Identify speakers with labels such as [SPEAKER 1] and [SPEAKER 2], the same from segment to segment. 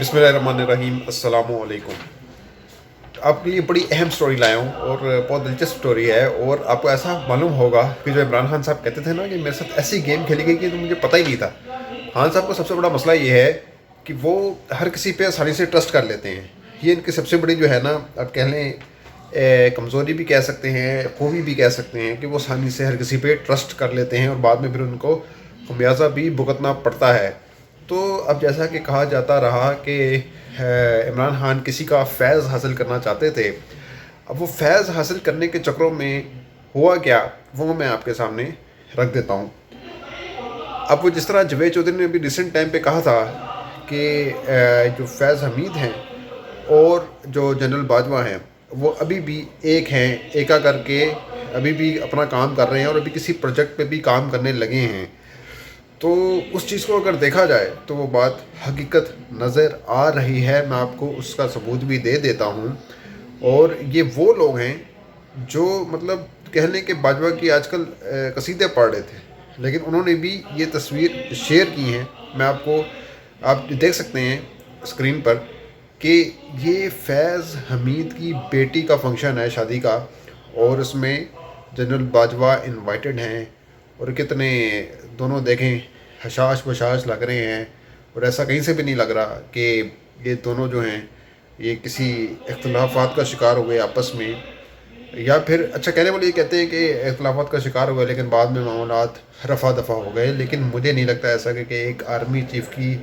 [SPEAKER 1] बिस्मिल्लाहिर्रहमानिर्रहीम। अस्सलामु अलैकुम। आपके लिए बड़ी अहम स्टोरी लाया हूँ और बहुत दिलचस्प स्टोरी है। और आपको ऐसा मालूम होगा कि जो इमरान खान साहब कहते थे ना कि मेरे साथ ऐसी गेम खेली गई कि तो मुझे पता ही नहीं था। खान साहब का सबसे बड़ा मसला ये है कि वो हर किसी पे आसानी से ट्रस्ट कर लेते हैं। ये इनकी सबसे बड़ी जो है ना, आप कह लें कमज़ोरी भी कह सकते हैं, खूबी भी कह सकते हैं कि वो आसानी से हर किसी पे ट्रस्ट कर लेते हैं और बाद में फिर उनको खमियाजा भी भुगतना पड़ता है। तो अब जैसा कि कहा जाता रहा कि इमरान खान किसी का फैज़ हासिल करना चाहते थे। अब वो फैज़ हासिल करने के चक्करों में हुआ क्या, वो मैं आपके सामने रख देता हूँ। अब वो जिस तरह जवेद चौधरी ने अभी रिसेंट टाइम पे कहा था कि जो फैज़ हमीद हैं और जो जनरल बाजवा हैं वो अभी भी एक हैं, एका करके अभी भी अपना काम कर रहे हैं और अभी किसी प्रोजेक्ट पे भी काम करने लगे हैं। तो उस चीज़ को अगर देखा जाए तो वो बात हकीकत नज़र आ रही है। मैं आपको उसका सबूत भी दे देता हूँ। और ये वो लोग हैं जो मतलब कहने के बाजवा की आजकल कसीदे पढ़ रहे थे, लेकिन उन्होंने भी ये तस्वीर शेयर की हैं। मैं आपको, आप देख सकते हैं स्क्रीन पर कि ये फैज़ हमीद की बेटी का फंक्शन है शादी का, और उसमें जनरल बाजवा इनवाइटेड हैं। और कितने दोनों देखें हशाश बशाश लग रहे हैं, और ऐसा कहीं से भी नहीं लग रहा कि ये दोनों जो हैं ये किसी इख्तलाफात का शिकार हो गए आपस में, या फिर अच्छा कहने वाले ये कहते हैं कि इख्तलाफात का शिकार हो गए लेकिन बाद में मामलात रफ़ा दफ़ा हो गए। लेकिन मुझे नहीं लगता ऐसा कि एक आर्मी चीफ़ की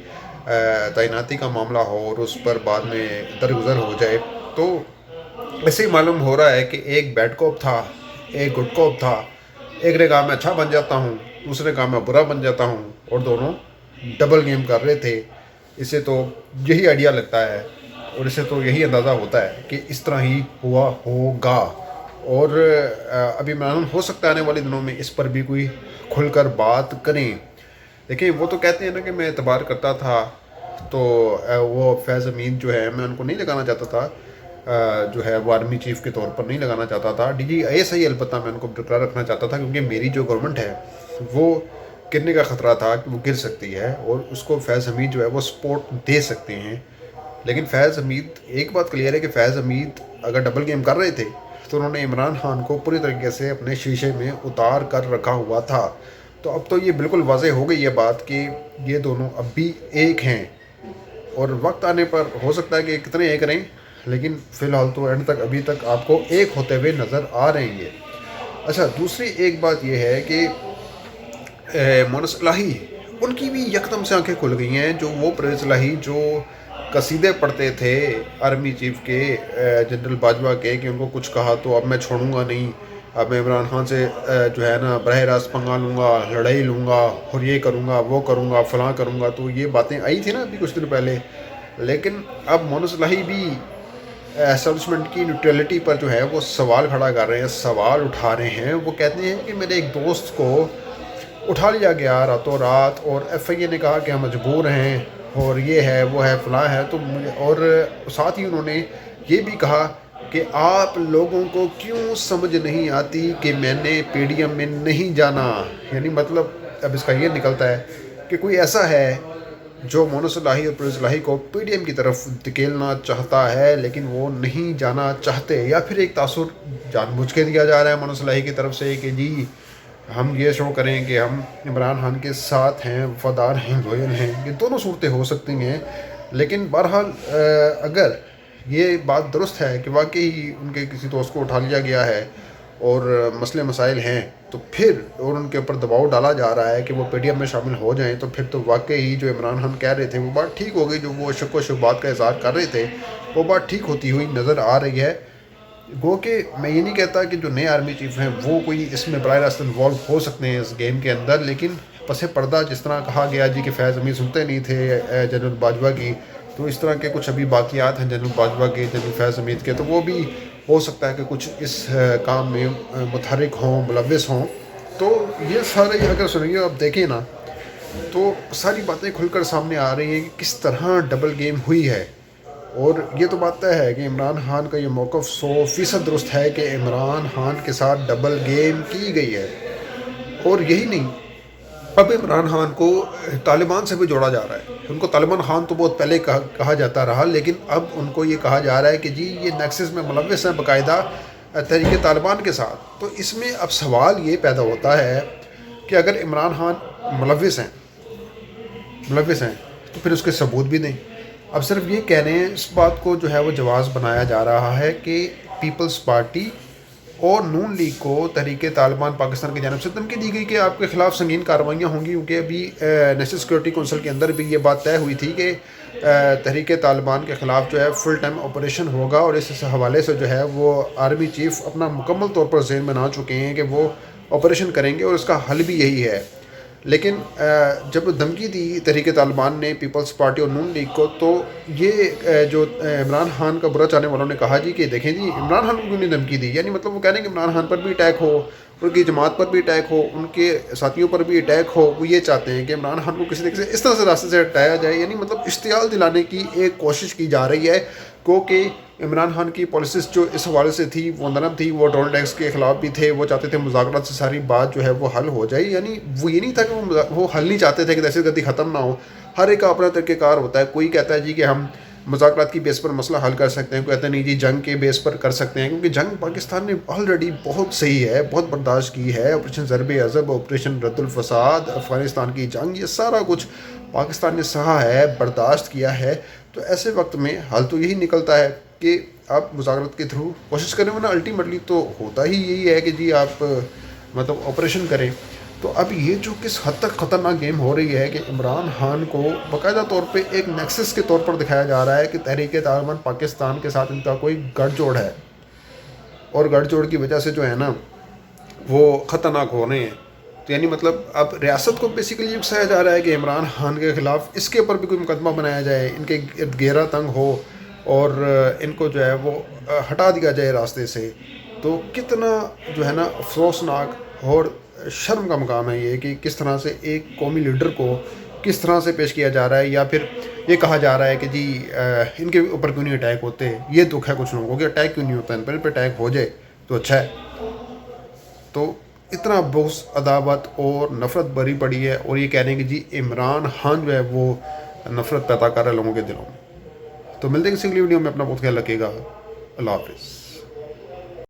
[SPEAKER 1] तैनाती का मामला हो और उस पर बाद में दरगुजर हो जाए। तो ऐसे ही मालूम हो रहा है कि एक बैड कॉप था, एक गुड कॉप था। एक ने कहा मैं अच्छा बन जाता हूँ, दूसरे ने कहा मैं बुरा बन जाता हूँ, और दोनों डबल गेम कर रहे थे। इसे तो यही आइडिया लगता है और इससे तो यही अंदाज़ा होता है कि इस तरह ही हुआ होगा। और अभी इमरान हो सकता है आने वाले दिनों में इस पर भी कोई खुलकर बात करें। देखिए वो तो कहते हैं ना कि मैं एतबार करता था, तो वो फैज़ अमीन जो है मैं उनको नहीं लगाना चाहता था, जो है वो आर्मी चीफ़ के तौर पर नहीं लगाना चाहता था। DGIS अलबत्ता मैं उनको बरकरार रखना चाहता था, क्योंकि मेरी जो गवर्नमेंट है वो गिरने का ख़तरा था कि वो गिर सकती है और उसको फैज़ हमीद जो है वो सपोर्ट दे सकते हैं। लेकिन फैज़ हमीद, एक बात क्लियर है कि फैज़ हमीद अगर डबल गेम कर रहे थे तो उन्होंने इमरान खान को पूरी तरीके से अपने शीशे में उतार कर रखा हुआ था। तो अब तो ये बिल्कुल वाज़ेह हो गई है बात कि ये दोनों अब भी एक हैं, और वक्त आने पर हो सकता है कि कितने एक रहें, लेकिन फ़िलहाल तो एंड तक अभी तक आपको एक होते हुए नज़र आ रहे हैं ये। अच्छा, दूसरी एक बात ये है कि मोनस इलाही, उनकी भी यकदम से आंखें खुल गई हैं। जो वो परवेज़ इलाही जो कसीदे पढ़ते थे आर्मी चीफ़ के, जनरल बाजवा के, कि उनको कुछ कहा तो अब मैं छोड़ूंगा नहीं, अब मैं इमरान खान से जो है ना बरह रास्त पंगा लूँगा, लड़ाई लूँगा, और ये करूँगा वो करूँगा फ़लाँ करूँगा। तो ये बातें आई थी ना अभी कुछ दिन पहले। लेकिन अब मोनस इलाही भी एस्टेब्लिशमेंट की न्यूट्रलिटी पर जो है वो सवाल खड़ा कर रहे हैं, सवाल उठा रहे हैं। वो कहते हैं कि मेरे एक दोस्त को उठा लिया गया रातों रात, और FIA ने कहा कि हम मजबूर हैं, और ये है वो है फ़लाँ है। तो और साथ ही उन्होंने ये भी कहा कि आप लोगों को क्यों समझ नहीं आती कि मैंने PDM में नहीं जाना। यानी मतलब अब इसका ये निकलता है कि कोई ऐसा है जो मोनस इलाही और परवेज़ इलाही को PDM की तरफ धकेलना चाहता है, लेकिन वो नहीं जाना चाहते। या फिर एक तासुर जानबूझ के दिया जा रहा है मोनस इलाही की तरफ से कि जी हम ये शो करें कि हम इमरान खान के साथ हैं, वफादार हैं, लोयल हैं। ये दोनों सूरतें हो सकती हैं। लेकिन बहरहाल अगर ये बात दुरुस्त है कि वाकई उनके किसी दोस्त को उठा लिया गया है और मसले मसाइल हैं, तो फिर और उनके ऊपर दबाव डाला जा रहा है कि वो PDM में शामिल हो जाएं, तो फिर तो वाकई जो इमरान खान कह रहे थे वो बात ठीक हो गई। जो वो शक व शुबात का इज़हार कर रहे थे वो बात ठीक होती हुई नज़र आ रही है। गो कि मैं ये नहीं कहता कि जो नए आर्मी चीफ़ हैं वो कोई इसमें बराह रास्त इन्वॉल्व हो सकते हैं इस गेम के अंदर, लेकिन पसे पर्दा जिस तरह कहा गया जी कि फैज़ अमीन सुनते नहीं थे जनरल बाजवा की, तो इस तरह के कुछ अभी बाकियात हैं जनरल बाजवा के, जनरल फैज़ अमीन के, तो वो भी हो सकता है कि कुछ इस काम में मुतहरिक हों, मुलव्विस हों। तो ये सारे अगर सुनिए आप देखें ना, तो सारी बातें खुलकर सामने आ रही हैं कि किस तरह डबल गेम हुई है। और ये तो बात तय है कि इमरान खान का ये मौक़िफ़ 100% दुरुस्त है कि इमरान खान के साथ डबल गेम की गई है। और यही नहीं, اب عمران خان کو طالبان سے بھی جوڑا جا رہا ہے. ان کو طالبان خان تو بہت پہلے کہا جاتا رہا، لیکن اب ان کو یہ کہا جا رہا ہے کہ جی یہ نیکسس میں ملوث ہیں باقاعدہ تحریک طالبان کے ساتھ. تو اس میں اب سوال یہ پیدا ہوتا ہے کہ اگر عمران خان ملوث ہیں تو پھر اس کے ثبوت بھی نہیں. اب صرف یہ کہہ رہے ہیں، اس بات کو جو ہے وہ جواز بنایا جا رہا ہے کہ پیپلز پارٹی اور نون لیگ کو تحریک طالبان پاکستان کی جانب سے دھمکی دی گئی کہ آپ کے خلاف سنگین کارروائیاں ہوں گی، کیونکہ ابھی نیشنل سیکورٹی کونسل کے اندر بھی یہ بات طے ہوئی تھی کہ تحریک طالبان کے خلاف جو ہے فل ٹائم آپریشن ہوگا، اور اس حوالے سے جو ہے وہ آرمی چیف اپنا مکمل طور پر ذہن بنا چکے ہیں کہ وہ آپریشن کریں گے اور اس کا حل بھی یہی ہے. لیکن جب دھمکی دی تحریک طالبان نے پیپلز پارٹی اور نون لیگ کو، تو یہ جو عمران خان کا برا چاہنے والوں نے کہا جی کہ دیکھیں جی عمران خان کو کیوں نہیں دھمکی دی. یعنی مطلب وہ کہہ رہے ہیں کہ عمران خان پر بھی اٹیک ہو، ان کی جماعت پر بھی اٹیک ہو، ان کے ساتھیوں پر بھی اٹیک ہو. وہ یہ چاہتے ہیں کہ عمران خان کو کسی طریقے سے اس طرح سے راستے سے ہٹایا جائے. یعنی مطلب اشتعال دلانے کی ایک کوشش کی جا رہی ہے، کیونکہ عمران خان کی پالیسیز جو اس حوالے سے تھی وہ نرم تھی، وہ ٹول ٹیکس کے خلاف بھی تھے، وہ چاہتے تھے مذاکرات سے ساری بات جو ہے وہ حل ہو جائے. یعنی وہ یہ نہیں تھا کہ وہ حل نہیں چاہتے تھے کہ دہشت گردی ختم نہ ہو. ہر ایک کا اپنا طریقہ کار ہوتا ہے. کوئی کہتا ہے جی کہ ہم مذاکرات کی بیس پر مسئلہ حل کر سکتے ہیں، کوئی کہتا ہے نہیں جی جنگ کے بیس پر کر سکتے ہیں، کیونکہ جنگ پاکستان نے آلریڈی بہت صحیح ہے، بہت برداشت کی ہے. آپریشن ضرب عضب، آپریشن رد الفساد، افغانستان کی جنگ، یہ سارا کچھ پاکستان نے سہا ہے، برداشت کیا ہے. تو ایسے وقت میں حل تو یہی نکلتا ہے کہ آپ مذاکرات کے تھرو کوشش کریں، ورنہ الٹیمیٹلی تو ہوتا ہی یہی ہے کہ جی آپ مطلب آپریشن کریں. تو اب یہ جو کس حد تک خطرناک گیم ہو رہی ہے کہ عمران خان کو باقاعدہ طور پہ ایک نیکسس کے طور پر دکھایا جا رہا ہے کہ تحریک طالبان پاکستان کے ساتھ ان کا کوئی گڑھ جوڑ ہے، اور گڑھ جوڑ کی وجہ سے جو ہے نا وہ خطرناک ہو رہے ہیں. تو یعنی مطلب اب ریاست کو بیسیکلی یہ اکسایا جا رہا ہے کہ عمران خان کے خلاف اس کے اوپر بھی کوئی مقدمہ بنایا جائے، ان کے گھیرا تنگ ہو اور ان کو جو ہے وہ ہٹا دیا جائے راستے سے. تو کتنا جو ہے نا افسوسناک اور شرم کا مقام ہے یہ کہ کس طرح سے ایک قومی لیڈر کو کس طرح سے پیش کیا جا رہا ہے، یا پھر یہ کہا جا رہا ہے کہ جی ان کے اوپر کیوں نہیں اٹیک ہوتے. یہ دکھ ہے کچھ لوگوں کو کہ اٹیک کیوں نہیں ہوتا، ان پہ اٹیک ہو جائے تو اچھا ہے. تو اتنا بغض، عداوت اور نفرت بھری پڑی ہے، اور یہ کہہ رہے ہیں کہ جی عمران خان جو ہے وہ نفرت پیدا کر رہا ہے لوگوں کے دلوں میں. تو ملتے ہیں کسی اگلی ویڈیو میں. اپنا بہت خیال رکھیے گا. اللہ حافظ.